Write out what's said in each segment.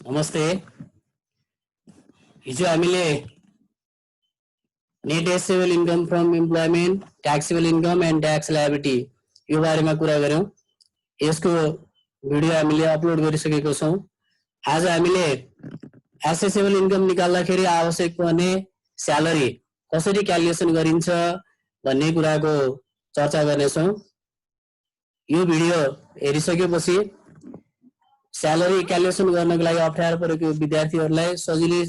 नमस्ते। हिजो हामीले net assessable income from employment, taxable income and tax liability यो बारेमा कुरा गर्यौं। यसको भिडियो हामीले अपलोड गरिसकेको छौं। आज हामीले एसेसेबल इन्कम निकाल्दाखेरि आवश्यक पर्ने स्यालेरी कसरी क्याल्कुलेसन गरिन्छ भन्ने कुराको चर्चा गर्नेछौं। यो भिडियो हेरिसकेपछि स्यालेरी क्याल्कुलेसन गर्नको लागि अप्ठ्यारो परेको विद्यार्थीहरूलाई सजिलै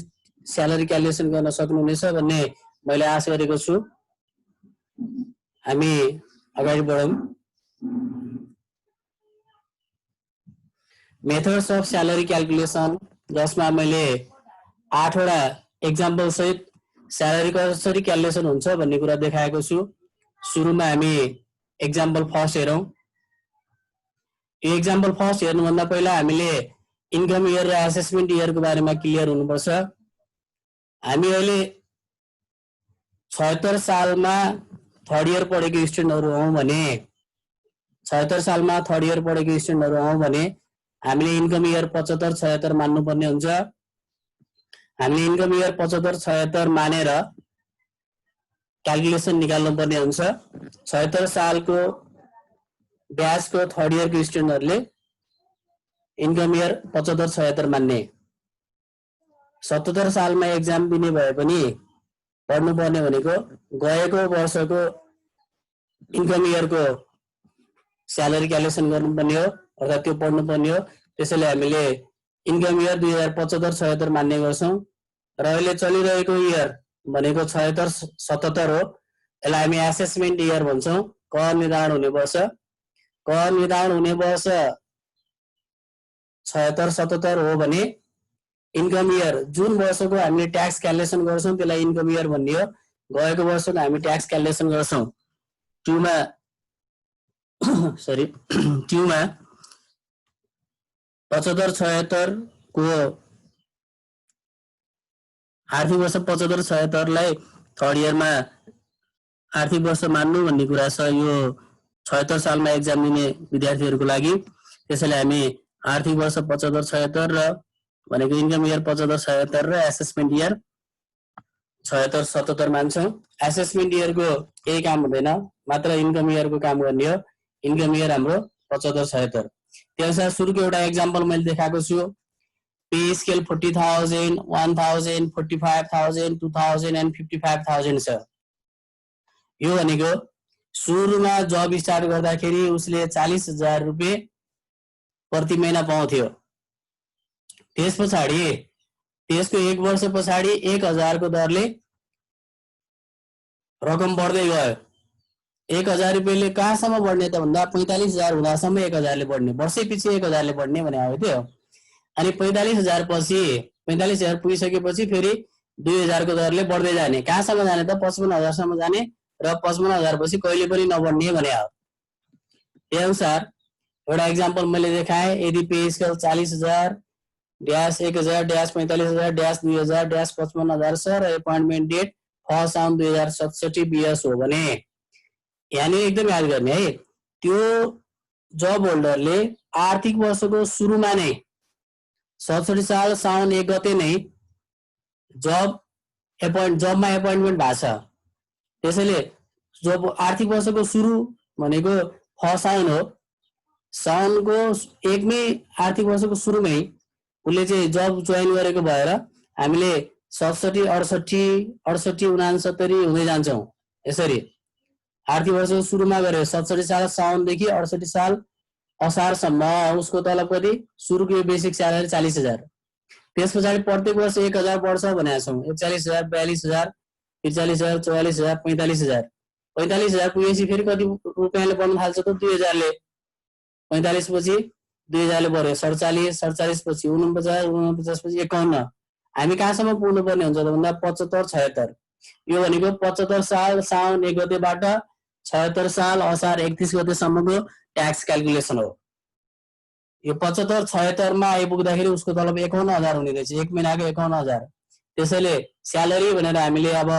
स्यालेरी क्याल्कुलेसन गर्न सक्नुहुनेछ भन्ने मैले आशा गरेको छु। हामी अगाडि बढौं। मेथड्स अफ स्यालेरी क्याल्कुलेसन, जसमा मैले 8 वटा एक्जाम्पल सहित स्यालेरी कसरी क्याल्कुलेसन हुन्छ भन्ने कुरा देखाएको छु। सुरुमा हामी एक्जाम्पल फर्स्ट हेरौं। यो एक्जाम्पल फर्स्ट हेर्नुभन्दा पहिला हामीले इन्कम इयर र एसेसमेन्ट इयरको बारेमा क्लियर हुनुपर्छ। हामी अहिले 76 सालमा थर्ड इयर पढेको स्टुडेन्टहरु हौं भने 76 सालमा थर्ड इयर पढेको स्टुडेन्टहरु हौं भने हामीले इन्कम इयर 75 76 मान्नुपर्ने हुन्छ। हामीले इन्कम इयर 75 76 मानेर क्याल्कुलेसन निकाल्नुपर्ने हुन्छ। 76 सालको ब्याचको थर्ड इयरको स्टुडेन्टहरुले इन्कम इयर 75 76 मान्ने। 77 सालमा एक्जाम दिने भए पनि पढ्नुपर्ने भनेको गएको वर्षको इन्कम इयरको स्यालेरी क्याल्कुलेसन गर्नुपर्ने हो, अर्थात् त्यो पढ्नुपर्ने हो। त्यसैले हामीले इन्कम इयर 2075 76 मान्ने गर्छौं र अहिले चलिरहेको इयर भनेको 76 77 हो। यसलाई हामी एसेसमेन्ट इयर भन्छौं। क निर्धारण हुने वर्ष, क निर्धारण हुने वर्ष 76 77 हो भने इन्कम इयर जुन वर्षको हामीले ट्याक्स क्याल्कुलेसन गर्छौं त्यसलाई इन्कम इयर भन्ने हो। गएको वर्षको हामी ट्याक्स क्याल्कुलेसन गर्छौं। ट्युमा ट्युमा 75 76 को आर्थिक वर्ष 75 76 लाई थर्ड इयरमा आर्थिक वर्ष मान्नु भन्ने कुरा छ यो 76 सालमा एक्जाम दिने विद्यार्थीहरुको लागि। त्यसैले हामी आर्थिक वर्ष 75 76 र भनेको इन्कम इयर 75 76 र एसेसमेन्ट इयर 76 77 मान्छौं। एसेसमेन्ट इयरको केही काम हुँदैन, मात्र इन्कम इयरको काम गर्ने हो। इन्कम इयर हाम्रो 75 76। त्यसैले सुरुको एउटा एक्जाम्पल मैले देखाएको छु। पे स्केल 40,000 1000 45,000 2000 एन्ड 55,000 छ। यो भनेको सुरुमा जब स्टार्ट गर्दाखेरि उसले 40,000 रुपैयाँ प्रति महिना पाउँथ्यो। त्यसपछि त्यसको 1 वर्ष पछाडी 1,000 को दरले रकम बढ्दै गयो। 1,000 रुपैयाँले कहाँसम्म बढ्ने त भन्दा 45,000 हुँदासम्म 1,000 ले बढ्ने, वर्षैपछि 1,000 ले बढ्ने भने हो त्यो। अनि 45,000 पछि 45,000 पुगिसकेपछि फेरि 2,000 को दरले बढ्दै जाने। कहाँसम्म जाने त 55,000 सम्म जाने र 55,000 पछि कहिले पनि नबढ्ने भने हो। त्यही अनुसार एउटा एक्जाम्पल मैले देखाएँ। यदि pay scale 40,000 dash 1,000 dash 45,000 dash 2,000 dash 55,000 छ र एपोइन्टमेन्ट डेट 1 साउन 2067 बीएस हो भने यानी एकदम याद गर्ने है, त्यो जब होल्डरले आर्थिक वर्षको सुरुमा नै 67 साल साउन 1 गते नै जबमा एपोइन्टमेन्ट भएको छ। त्यसैले जब आर्थिक वर्षको सुरु भनेको 1 साउन हो, साउनको 1 मै आर्थिक वर्षको सुरुमै उसले चाहिँ जब जोइन गरेको भएर हामीले 67 68 68 69 हुँदै जान्छौं। यसरी आर्थिक वर्षको सुरुमा गरे 67 साल साउनदेखि 68 साल असारसम्म उसको तलब कति, सुरुको बेसिक स्यालेरी 40,000। त्यसपछि प्रत्येक वर्ष 1,000 बढ्छ भनेका छौं। 41,000 42,000 43,000 44,000 45,000 45,000 पुगेपछि फेरि कति रुपैयाँले बढ्न थाल्छ त 2,000 ले। 45 पछि 2,000 ले बढ्यो 47 47 पछि 49 49 पछि 51। हामी कहाँसम्म पुग्नु पर्ने हुन्छ त भन्दा 75 76। यो भनेको 75 साल साउन 1 गतेबाट 76 साल असार 31 गतेसम्मको ट्याक्स क्याल्कुलेसन हो। यो 75 76 मा आइपुग्दाखेरि उसको तलब 51,000 हुने रहेछ, 1 महिनाको 51,000। त्यसैले स्यालेरी भनेर हामीले अब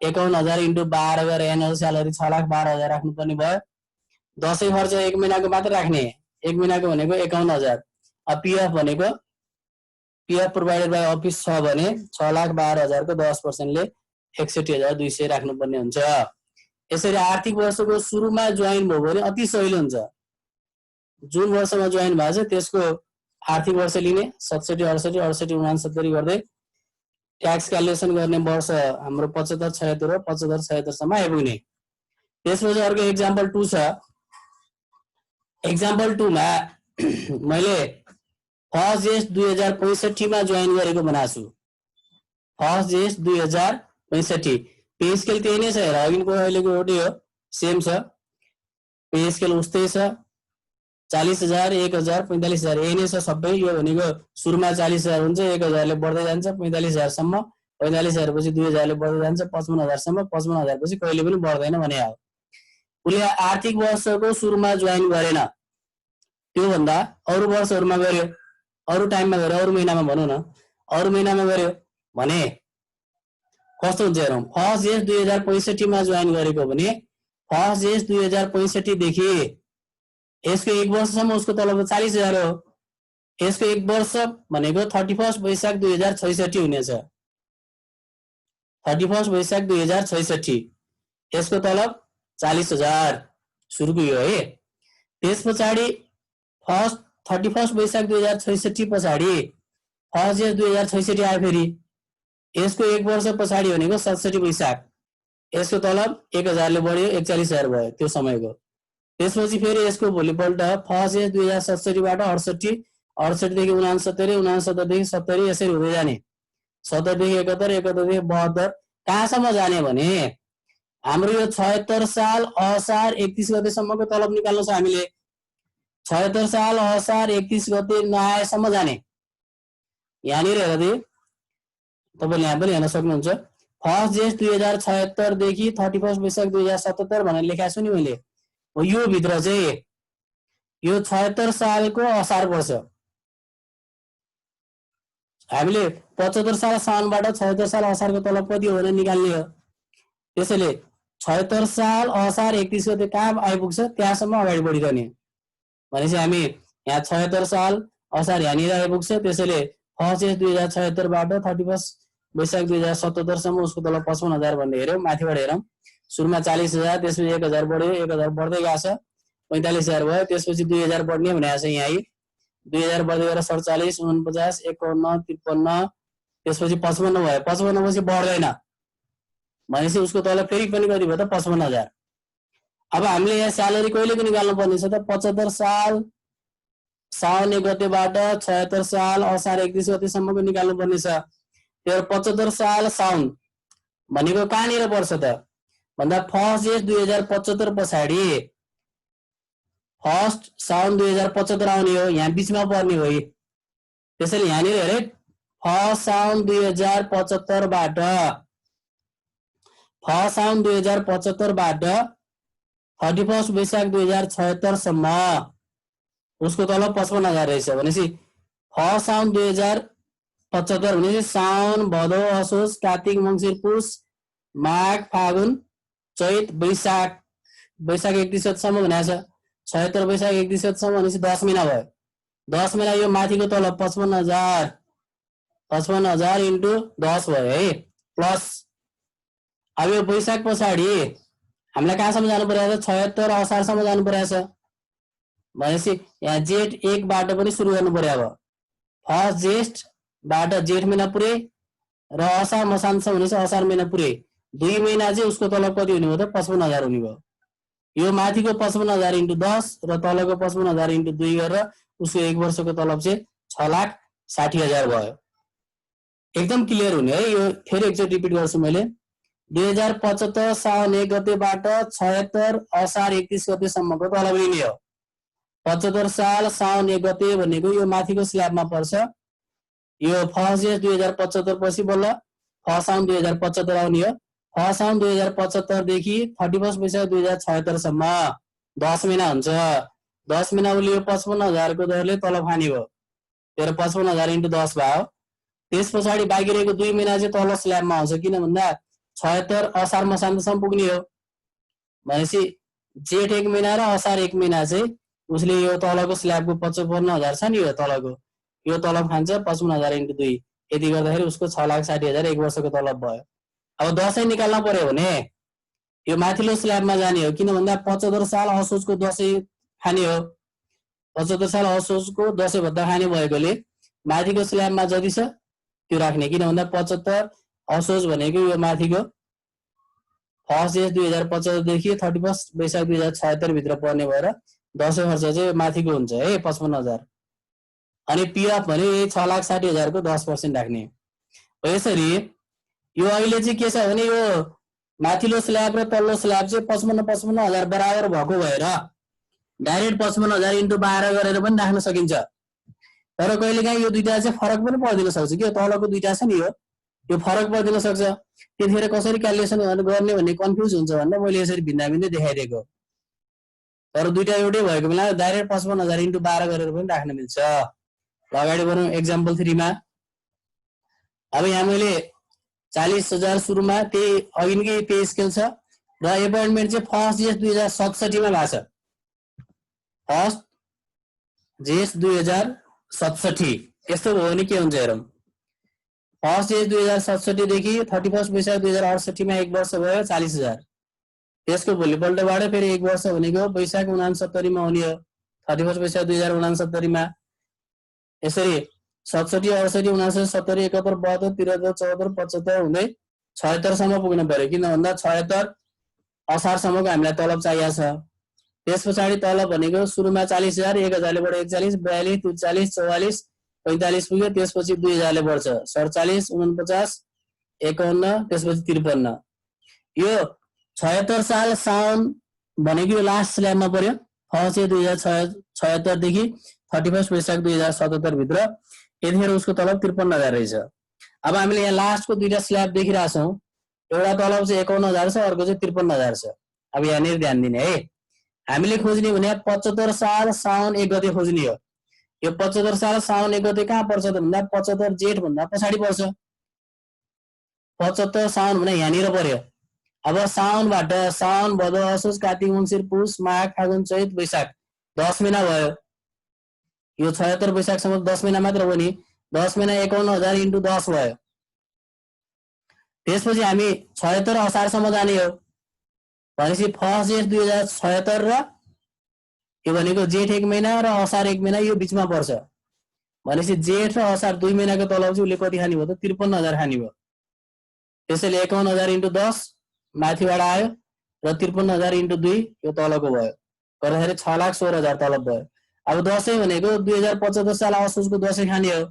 51,000 इन्टु 12 गरेर एनुअल स्यालेरी 6,12,000 राख्नुपर्ने भयो। दशैं खर्च 1 महिनाको मात्र राख्ने, 1 महिनाको भनेको 51,000। अब पीएफ भनेको पीएफ प्रोभाइडेड बाई अफिस छ भने 6,12,000 को 10% ले 61,200 राख्नुपर्ने हुन्छ। यसरी आर्थिक वर्षको सुरुमा जोइन भयो भने अति सजिलो हुन्छ। जुन वर्षमा जोइन भएको छ त्यसको आर्थिक वर्ष लिने 67, 68, 68, 69 गर्दै ट्याक्स क्यालकुलेसन गर्ने वर्ष हाम्रो 75, 76 र 75, 76 सम्म आइपुग्ने। त्यसपछि अर्को एक्जाम्पल 2 छ। एक्जाम्पल 2 मा मैले 1 जेठ 2065 मा जोइन गरेको बनाएको छु। 1 जेठ 2065 पे स्केल त्यही नै छ। हेर अघिको अहिलेको एउटै हो, सेम छ। पे स्केल उस्तै छ। 40,000, 1,000, 45,000 यही नै छ सबै। यो भनेको सुरुमा 40,000 हुन्छ, 1,000 ले बढ्दै जान्छ 45,000 सम्म, 45,000 पछि 2,000 ले बढ्दै जान्छ 55,000 सम्म, 55,000 पछि कहिले पनि बढ्दैन भने हो। उसले आर्थिक वर्षको सुरुमा जोइन गरेन, त्यो भन्दा अरु वर्षहरुमा गर्यो, अरु टाइममा गर्यो, अरु महिनामा भनौं न, अरु महिनामा गर्यो भने कस्तो हुन्छ हेरौं। 1 जेठ 2065 मा जोइन गरेको भने 1 जेठ 2065 देखि यसको 1 वर्षसम्म उसको तलब 40,000 हो। यसको 1 वर्ष भनेको 31 वैशाख 2066 हुनेछ। 31 वैशाख 2066 यसको तलब 40,000 सुरुको यो है। त्यसपछि फर्स्ट 31 वैशाख 2066 पछाडी 1 जेठ 2066 आयो। फेरि यसको 1 वर्ष पछाडी भनेको 67 वैशाख यसको तलब 1,000 ले बढ्यो 41,000 भयो त्यो समयको। त्यसपछि फेरि यसको भोलिपल्ट 1 जेठ 2067 बाट 68, 68 देखि 69, 69 देखि 70 यसरी हुँदै जाने। 70 देखि 71, 71 देखि 72 कहाँसम्म जाने भने हाम्रो यो 76 साल असार 31 गते सम्मको तलब निकाल्नु छ हामीले। 76 साल असार 31 गते नआएसम्म जाने। यहाँनिर हेर दे तपाईले यहाँ पनि हेर्न सक्नुहुन्छ। 1 जेठ 2076 देखि 31 वैशाख 2077 भनेर लेखेको छु नि मैले। यो भित्र चाहिँ यो 76 सालको असार पर्छ। हामीले 75 साल साउनबाट 76 साल असारको तलब कति हो भनेर निकाल्ने हो। त्यसैले 76 साल असार 31 गते कहाँ आइपुग्छ त्यहाँसम्म अगाडि बढिरहने भनेपछि हामी यहाँ 76 साल असार यहाँनिर आइपुग्छ। त्यसैले 1 जेठ 2076 बाट 31 वैशाख 2077 सम्म उसको तलब 55,000 भन्ने हेर्यौं। माथिबाट हेरौं, सुरुमा 40,000, त्यसपछि 1,000 बढ्यो, 1,000 बढ्दै गएको छ 45,000 भयो। त्यसपछि 2,000 बढ्ने भनेको छ यहाँ 2,000 बढ्दै गएर 47, 49, 51, 53, त्यसपछि 55 भयो। 55 पछि बढ्दैन भनेपछि उसको तलब फेरि पनि कति भयो त 55,000। अब हामीले यहाँ स्यालेरी कहिलेको निकाल्नु पर्ने छ त 75 साल साउन 1 गतेबाट 76 साल असार 31 गतेसम्मको निकाल्नु पर्ने छ। त्यो 75 साल साउन भनेको कहाँनिर पर्छ त भन्दा 1 जेठ 2075 पछाडी 1 साउन 2075 आउने हो, यहाँ बीचमा पर्ने हो। त्यसैले यहाँनिर हेरे 1 साउन 2075 बाट 1 साउन 2075 बाट 31 वैशाख 2076 सम्म उसको तलब 55,000 रहेछ। भनेपछि 1 साउन 2075 भनेपछि साउन, भदौ, असोज, कार्तिक, मङ्सिर, पुष, माघ, फागुन, चैत, वैशाख 31 गतेसम्म भनेको छ। 76 वैशाख 31 गतेसम्म भनेपछि 10 महिना भयो। 10 महिना यो माथिको तलब 55,000, 55,000 इन्टु 10 भयो है। प्लस अब यो वैशाख पछाडी हामीलाई कहाँसम्म जानु परेको छ 76 असारसम्म जानु परेको छ भनेपछि यहाँ जेठ 1 बाट पनि सुरु गर्नु पर्यो। अब 1 जेठ बाट जेठ महिना पुरै र असार मसान्तसम्म भनेपछि असार महिना पुरै 2 महिना चाहिँ उसको तलब कति हुने भयो त 55,000 हुने भयो। यो माथिको 55,000 इन्टु 10 र तलको 55,000 इन्टु 2 गरेर उसको 1 वर्षको तलब चाहिँ 6,60,000 भयो। एकदम क्लियर हुने है। यो फेरि एकचोटि रिपिट गर्छु मैले। 2075 साउन 1 गतेबाट 76 असार 31 गतेसम्मको तलब लिने हो। 75 साल साउन 1 गते भनेको यो माथिको स्ल्याबमा पर्छ। यो 1 जेठ 2075 पछि बल्ल 1 साउन 2075 आउने हो। 1 साउन 2075 देखि 31 वैशाख 2076 सम्म 10 महिना हुन्छ। 10 महिना उसले 55,000 को दरले तलब खाने भयो। तेरो 55,000 इन्टु 10 भयो। त्यस पछाडि बाँकी रहेको 2 महिना चाहिँ तल स्ल्याबमा आउँछ। किन भन्दा 76 असार मसान्तसम्म पुग्ने हो भनेपछि जेठ 1 महिना र असार 1 महिना चाहिँ उसले यो तलको स्ल्याबको 55,000 छ नि यो तलको यो तलब खान्छ 55,000 × 2 यति गर्दाखेरि उसको 6,60,000 एक वर्षको तलब भयो। अब दशैं निकाल्न पर्यो भने यो माथिल्लो स्ल्याबमा जाने हो, किन भन्दा 75 साल असोजको दशैं खाने हो। 75 साल असोजको दशैं भत्ता खाने भएकोले माथिको स्ल्याबमा जति छ त्यो राख्ने, किन भन्दा 75 असोज भनेको यो माथिको 1 जेठ 2075 देखि 31 वैशाख 2076 भित्र पर्ने भएर दशैं खर्च चाहिँ माथिको हुन्छ है 55,000। अनि पीएफ भने 6,60,000 को 10% राख्ने। यसरी यो अहिले चाहिँ के छ भने यो माथिल्लो स्ल्याब र तल्लो स्ल्याब चाहिँ 55,000 बराबर भएको भएर डाइरेक्ट 55,000 × 12 गरेर पनि राख्न सकिन्छ। तर कहिलेकाहीँ यो दुईटा चाहिँ फरक पनि पर्दिन सक्छ कि तलको दुईटा छ नि यो फरक पर्दिन सक्छ। त्यतिखेर कसरी क्यालकुलेसन गर्ने भन्ने कन्फ्युज हुन्छ भनेर मैले यसरी भिन्दा भिन्दै देखाइदिएको। तर दुईटा एउटै भएको बेला डाइरेक्ट 55,000 × 12 गरेर पनि राख्न मिल्छ। अगाडि बढौँ एक्जाम्पल 3 मा। अब यहाँ मैले 40,000 सुरुमा त्यही अघिकै पे स्केल छ र एपोइन्टमेन्ट चाहिँ 1 जेठ 2067 मा भएको छ। 1 जेठ 2067 यस्तो भयो भने के हुन्छ हेरौँ। 1 जेठ 2067 देखि 31 वैशाख 2068 मा एक वर्ष भयो 40,000। त्यसको भोलिपल्टबाट फेरि एक वर्ष भनेको वैशाख 69 मा हुने हो, 31 वैशाख 2069 मा। यसरी 67 68 69 70 71 72 73 74 75 हुँदै 76 सम्म पुग्न पर्यो, किन भन्दा 76 असार सम्मको हामीलाई तलब चाहिएको छ। त्यस पछाडि तलब भनेको सुरुमा 40,000 1000 ले बढ्यो 41 42 43 44 45 पुग्यो, त्यसपछि 2000 ले बढ्छ 47 49 51 त्यसपछि 53। यो 76 साल साउन भनेको लास्ट स्ल्याबमा पर्यो 1 जेठ 2076 देखि 31 वैशाख 2077 भित्र। यतिखेर उसको तलब 53,000 रहेछ। अब हामीले यहाँ लास्टको दुईटा स्ल्याब देखिरहेका छौँ, एउटा तलब चाहिँ 51,000 छ, अर्को चाहिँ 53,000 छ। अब यहाँनिर ध्यान दिने है, हामीले खोज्ने भने 75 साल साउन 1 गते खोज्ने हो। यो 75 साल साउन 1 गते कहाँ पर्छ त भन्दा 75 जेठ भन्दा पछाडि पर्छ। 75 साउन भने यहाँनिर पर्यो। अब साउनबाट साउन भदौ असोज कार्तिक मङ्सिर पुष माघ फागुन चैत वैशाख 10 महिना भयो। यो 76 वैशाखसम्म 10 महिना मात्र हो नि, 10 महिना 51,000 × 10 भयो। त्यसपछि हामी 76 असारसम्म जाने हो भनेपछि 1 जेठ 2076 र यो भनेको जेठ 1 महिना र असार 1 महिना यो बिचमा पर्छ भनेपछि जेठ र असार 2 महिनाको तलब चाहिँ उसले कति खाने भयो त 53,000 खाने भयो। त्यसैले 51,000 × 10 माथिबाट आयो र 53,000 × 2 यो तलको भयो, गर्दाखेरि 6,16,000 तलब भयो। अब दशैं भनेको 2075 साल असोजको दशैं खाने हो।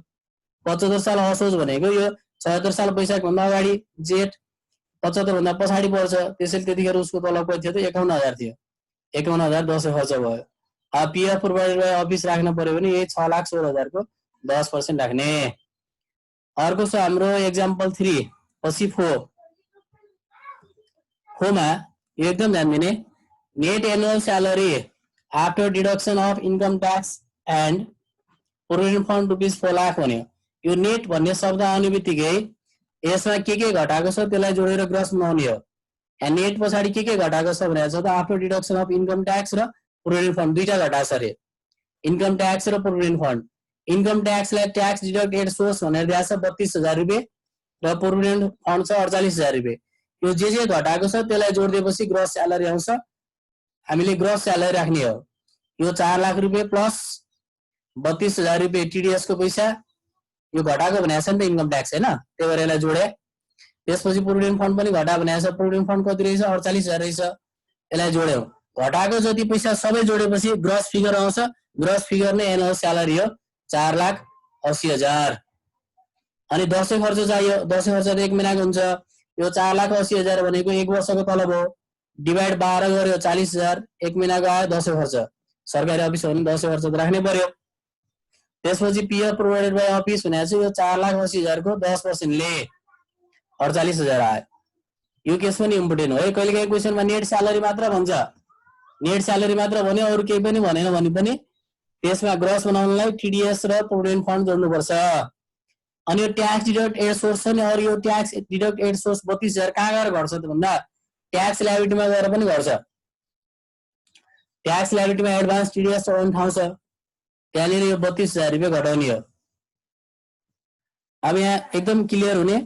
75 साल असोज भनेको यो 76 साल वैशाख भन्दा अगाडि जेठ 75 भन्दा पछाडि पर्छ। त्यसैले त्यतिखेर उसको तलब कति थियो त 51,000 थियो। 51,000 दशैं खर्च भयो। अब पीएफ प्रोभाइडेड बाइ अफिस राख्न पर्यो भने यही 6,16,000 को 10% राख्ने। अर्को छ हाम्रो एक्जाम्पल 3 पछि 4 मा यो एकदम ध्यान दिने। Net annual salary after deduction of income tax and provident fund ₹4 lakh भन्यो। यो नेट भन्ने शब्द आउने बित्तिकै यसमा के घटाएको छ त्यसलाई जोडेर ग्रस बनाउने हो। नेट पछाडि के घटाएको छ भनेको छ त after deduction of income tax र प्रोभिडेन्ट फन्ड दुईटा घटाएको छ अरे। इन्कम ट्याक्स र प्रोभिडेन्ट फन्ड। इन्कम ट्याक्सलाई ट्याक्स डिडक्ट एड सोर्स भनेर दिएको छ 32,000 रुपियाँ र प्रोभिडेन्ट फन्ड छ 48,000 रुपियाँ। यो जे घटाएको छ त्यसलाई जोडिदिएपछि ग्रस स्यालेरी आउँछ। हामीले ग्रस स्यालेरी राख्ने हो। यो 4 लाख रुपियाँ प्लस 32,000 रुपियाँ टिडीएस को पैसा यो घटाएको भनेको छ नि त इन्कम ट्याक्स हैन, त्यही भएर यसलाई जोडे। त्यसपछि प्रोभिडेन्ट फन्ड पनि घटा भनेको छ, प्रोभिडेन्ट फन्ड कति रहेछ 48,000 रहेछ, यसलाई जोड्यौ। घटाएको जति पैसा सबै जोडेपछि ग्रस फिगर आउँछ। ग्रस फिगर नै एनुअल स्यालेरी हो 4,80,000। अनि दशैं खर्च चाहियो। दशैं खर्च 1 महिनाको हुन्छ। यो 4,80,000 भनेको एक वर्षको तलब हो। डिभाइड 12 गर्यो 40,000 एक महिनाको आयो दशैं खर्च। सरकारी अफिस हो भने दशैं खर्च त राख्नै पर्यो। त्यसपछि पीएफ प्रोभाइडेड बाइ अफिस भनेको चाहिँ यो 4,80,000 को 10% ले 48,000 आयो। यो केस पनि इम्पोर्टेन्ट हो है। कहिलेकाहीँ क्वेशनमा नेट स्यालेरी मात्र भन्छ, नेट स्यालेरी मात्र भन्यो अरु केही पनि भनेन भने पनि त्यसमा ग्रस बनाउनलाई टिडीएस र प्रोभिडेन्ट फन्ड जोड्नुपर्छ। अनि यो ट्याक्स डिडक्ट एड सोर्स छ नि, अरु यो ट्याक्स डिडक्ट एड सोर्स 32,000 कहाँ गएर घट्छ त भन्दा ट्याक्स लायबिलिटीमा गएर पनि घट्छ। ट्याक्स लायबिलिटीमा एडभान्स टिडीएस चढाउने ठाउँ छ, त्यहाँनिर यो 32,000 रुपियाँ घटाउने हो। अब यहाँ एकदम क्लियर हुने,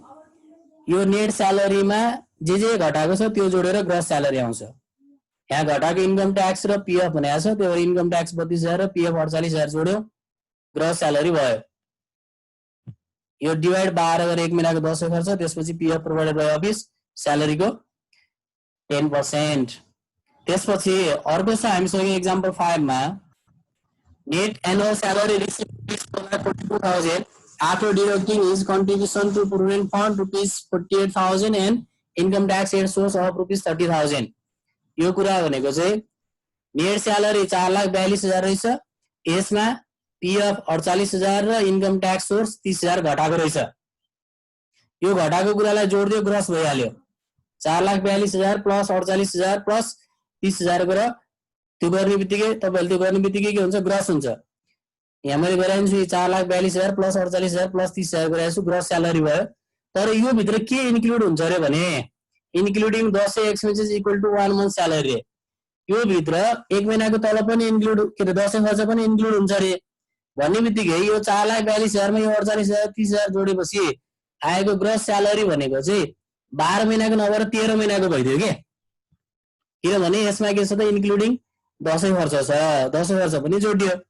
यो नेट स्यालेरीमा जे घटाएको छ त्यो जोडेर ग्रस स्यालेरी आउँछ। यहाँ घटाएको इन्कम ट्याक्स र पीएफ भनेको छ, त्यो इन्कम ट्याक्स 32,000 र पीएफ 48,000 जोड्यो, ग्रस स्यालेरी भयो। यो डिवाइड 12 गरेर 1 महिनाको दसैँ खर्च, त्यसपछि पीएफ प्रोभाइडेड बाइ अफिस स्यालेरीको 10%। त्यसपछि अर्को छ हामीसँग एक्जाम्पल 5 मा, net annual salary receive 42,000 after deducting his contribution to provident fund ₹48,000 and income tax and source of ₹30,000। यो कुरा भनेको चाहिँ नेट स्यालेरी 4,42,000 रहेछ, यसमा पीएफ 48,000 र इन्कम ट्याक्स सोर्स 30,000 घटाएको रहेछ। यो घटाएको कुरालाई जोड्दियो ग्रस भइहाल्यो, 4,42,000 प्लस 48,000 प्लस 30,000 गरेर त्यो गर्ने बित्तिकै तपाईहरुले त्यो गर्ने बित्तिकै के हुन्छ, ग्रस हुन्छ। यहाँ मैले गराएको छु 4,42,000 प्लस 48,000 प्लस 30,000 गराएको छु, ग्रस स्यालेरी भयो। तर यो भित्र के इन्क्लुड हुन्छ रे भने including Dashain expenses equal to 1 month salary. यो भित्र 1 महिनाको तलब पनि इन्क्लुड, के अरे दसैँ खर्च पनि इन्क्लुड हुन्छ रे भन्ने बित्तिकै यो 4,42,000 मा यो 48,000 30,000 जोडेपछि आएको ग्रस स्यालेरी भनेको चाहिँ 12 महिनाको नभएर 13 महिनाको भइदियो के। किनभने यसमा के छ त इन्क्लुडिङ दसैँ खर्च छ, दसैँ खर्च पनि जोडियो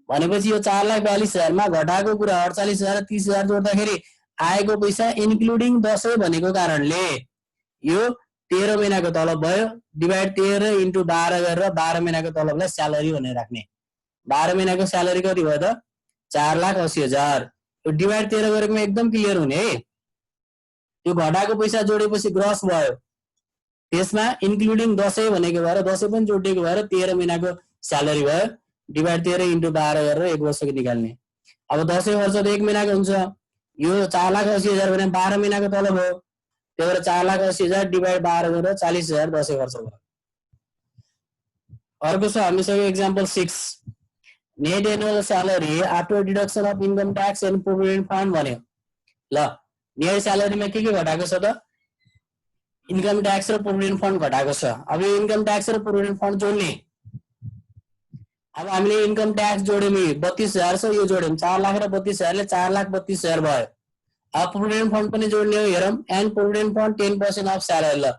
भनेपछि यो 4,42,000 मा घटाएको कुरा 48,000 र 30,000 जोड्दाखेरि आएको पैसा इन्क्लुडिङ दसैँ भनेको कारणले यो 13 महिनाको तलब भयो, डिभाइड 13 इन्टु 12 गरेर 12 महिनाको तलबलाई स्यालेरी भनेर राख्ने। 12 महिनाको स्यालेरी कति भयो त 4,80,000। यो डिभाइड 13 गरेकोमा एकदम क्लियर हुने है। यो घटाएको पैसा जोडेपछि ग्रस भयो, त्यसमा इन्क्लुडिङ दसैँ भनेको भएर दसैँ पनि जोडिएको भएर 13 महिनाको स्यालेरी भयो, डिभाइड 13 इन्टु 12 गरेर 1 वर्षको निकाल्ने। अब दसैँ खर्च त 1 महिनाको हुन्छ, यो 4,80,000 भने 12 महिनाको तलब हो, त्यही भएर 4,80,000 डिभाइड 12 गरेर 40,000 दसैँ खर्च भयो। अर्को छ हामीसँग example 6, net annual salary after deduction of income tax and provident fund भन्यो। ल नेट स्यालेरीमा के घटाएको छ त इन्कम ट्याक्स र प्रोभिडेन्ट फन्ड घटाएको छ। अब यो इन्कम ट्याक्स र प्रोभिडेन्ट फन्ड जोड्ने, अब हामीले इन्कम ट्याक्स जोड्यौँ 32,000 छ, यो जोड्यौँ 4 लाख र 32,000 ले 4,32,000 भयो। अब प्रोभिडेन्ट फन्ड पनि जोड्ने हो, हेरौँ and provident fund 10% of salary. ल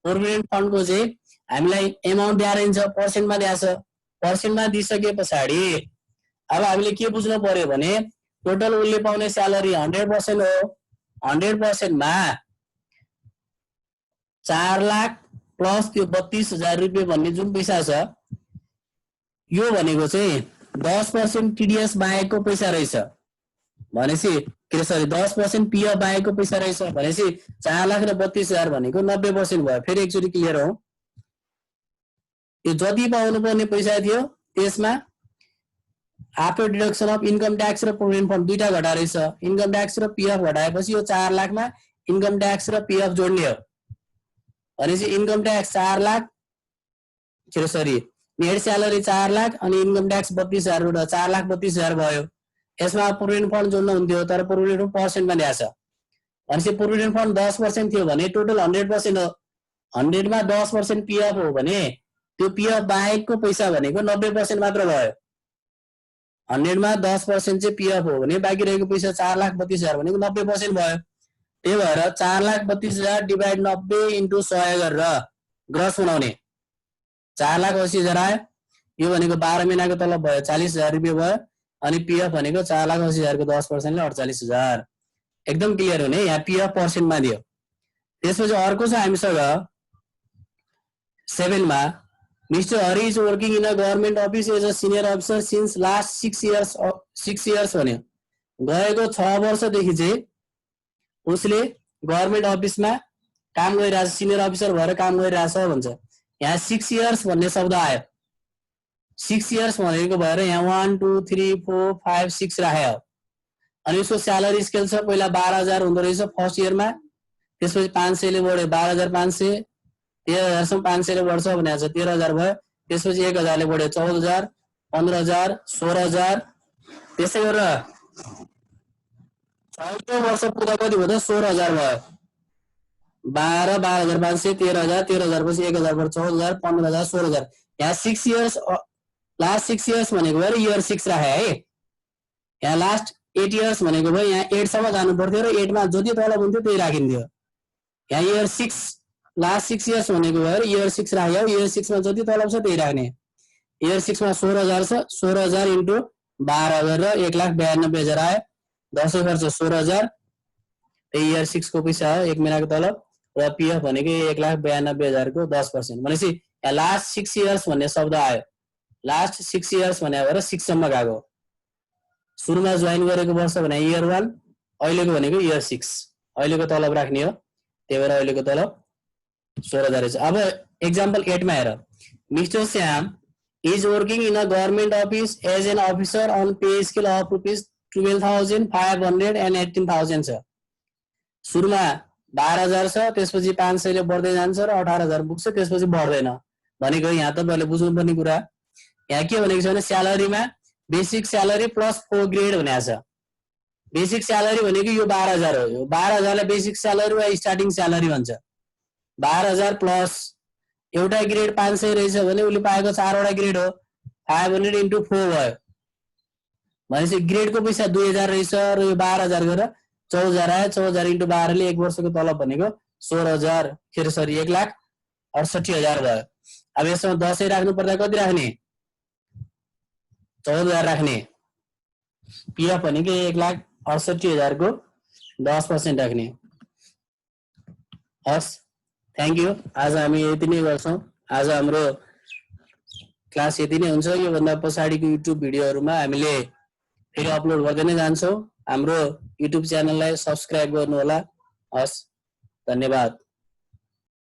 प्रोभिडेन्ट फन्डको चाहिँ हामीलाई एमाउन्ट दिएर हुन्छ, पर्सेन्टमा दिएको छ, पर्सेन्टमा दिइसके पछाडि अब हामीले के बुझ्नु पर्यो भने टोटल उसले पाउने स्यालेरी 100% हो, 100% मा 4 लाख प्लस त्यो 32,000 रुपियाँ भन्ने जुन पैसा छ यो भनेको चाहिँ 10% टीडीएस बाहेकको पैसा रहेछ भनेपछि के सरी 10% पीएफ बाहेकको पैसा रहेछ भनेपछि 4 लाख र 32,000 भनेको 90% भयो। फेरि एकचोटी क्लियर हो, यो जति पाउनु पर्ने पैसा थियो त्यसमा after deduction of income tax र प्रोभिडेन्ट फन्ड दुईटा घटाएर रहेछ। इन्कम ट्याक्स र पीएफ घटाएपछि यो 4 लाखमा इन्कम ट्याक्स र पीएफ जोड्ने हो भनेपछि इन्कम ट्याक्स 4 लाख के सरी नेट स्यालेरी 4 लाख अनि इन्कम ट्याक्स 32,000 रुपियाँ 4,32,000 भयो। यसमा प्रोभिडेन्ट फन्ड जोड्नु हुन्थ्यो तर प्रोभिडेन्ट फन्ड पर्सेन्टमा दिएको छ भनेपछि प्रोभिडेन्ट फन्ड 10% थियो भने टोटल 100% हो, 100 मा 10% पीएफ हो भने त्यो पीएफ बाहेकको पैसा भनेको 90% मात्र भयो। 100 मा 10% चाहिँ पीएफ हो भने बाँकी रहेको पैसा 4,32,000 भनेको 90% भयो। त्यही भएर 4,32,000 डिभाइड 90 इन्टु 100 गरेर ग्रस बनाउने 4,80,000 आयो। यो भनेको 12 महिनाको तलब भयो 40,000 रुपियाँ भयो अनि पीएफ भनेको 4,80,000 को 10% ले 48,000। एकदम क्लियर हुने, यहाँ पीएफ पर्सेन्टमा दियो। त्यसपछि अर्को छ हामीसँग 7 मा Mr. Hari is working in a government office as a senior officer since last 6 years. 6 years भन्यो गएको 6 वर्षदेखि चाहिँ उसले गभर्नमेन्ट अफिसमा काम गरिरहेछ, सिनियर अफिसर भएर काम गरिरहेछ भन्छ। यहाँ 6 इयर्स भन्ने शब्द आयो, 6 इयर्स भनेको भएर यहाँ 1 2 3 4 5 6 राख्यो। अनि यसको स्यालेरी स्केल छ, पहिला 12,000 हुँदो रहेछ फर्स्ट इयरमा, त्यसपछि 500 ले बढ्यो 12,500, 13,000 सम्म 500 ले बढ्छ भनेको छ 13,000 भयो, त्यसपछि 1,000 ले बढ्यो 14,000 15,000 16,000, त्यसै गरेर 6 वर्ष पुरा कति भयो त 16,000 भयो। 12 12,500 13,000 13,000 पछि 1,000 भयो 14,000 15,000 16,000। यहाँ 6 इयर्स लास्ट 6 इयर्स भनेको भएर इयर 6 राखे है। यहाँ लास्ट 8 इयर्स भनेको भयो यहाँ 8 सम्म जानु पर्थ्यो र 8 मा जति तलब हुन्थ्यो त्यही राखिन्थ्यो। यहाँ इयर 6 लास्ट 6 इयर्स भनेको भयो इयर 6 राख्यो, इयर 6 मा जति तलब छ त्यही राख्ने। इयर 6 मा 16,000 छ, 16,000 इन्टु 12,000 र 1,92,000 आयो, 10 खर्च 16,000, त्यही इयर 6 को पैसा हो, 1 महिनाको तलब र पीएफ भनेको 1,92,000 को 10%। भनेपछि यहाँ लास्ट 6 इयर्स भन्ने शब्द आयो। लास्ट 6 इयर्स भने भएर 6 सम्म गएको। सुरुमा जोइन गरेको वर्ष भने इयर 1, अहिलेको भनेको इयर 6, अहिलेको तलब राख्ने हो, त्यही भएर अहिलेको तलब 16,000 छ। अब एक्जाम्पल 8 मा हेर, mister Shyam is working in a government office as an officer on pay scale of rupees 12,500 and 18,000 छ। सुरुमा 12,000 छ, त्यसपछि 500 ले बढ्दै जान्छ र 18,000 पुग्छ, त्यसपछि बढ्दैन भनेको। यहाँ तपाईहरुले बुझ्नुपर्ने कुरा यहाँ के भनेको छ भने स्यालेरीमा बेसिक स्यालेरी प्लस 4 ग्रेड भनेको छ। बेसिक स्यालेरी भनेको यो 12,000 हो, यो 12,000 लाई बेसिक स्यालेरी वा स्टार्टिङ स्यालेरी भन्छ। 12,000 प्लस एउटा ग्रेड 500 रहेछ भने उले पाएको 4 वटा ग्रेड हो, 500 इन्टु 4 भयो भनेपछि ग्रेडको पैसा 2,000 रहेछ र यो 12,000 गरेर 14,000 आयो। 14,000 इन्टु 12 ले 1 वर्षको तलब भनेको 16,000 फेरि सरी 1,68,000 भयो। अब यसमा 10 राख्नु पर्दा कति राख्ने? 14,000 राख्ने। पीएफ भनेको 1,68,000 को 10% राख्ने। हस्, थ्यांक यू। आज हामी यति नै गर्छौं। आज हाम्रो क्लास यति नै हुन्छ। यो भन्दा पछाडीको युट्युब भिडियोहरुमा हामीले फेरि अपलोड गर्दै नै जान्छौं। हाम्रो युट्युब च्यानललाई सब्स्क्राइब गर्नु होला। हस्, धन्यवाद।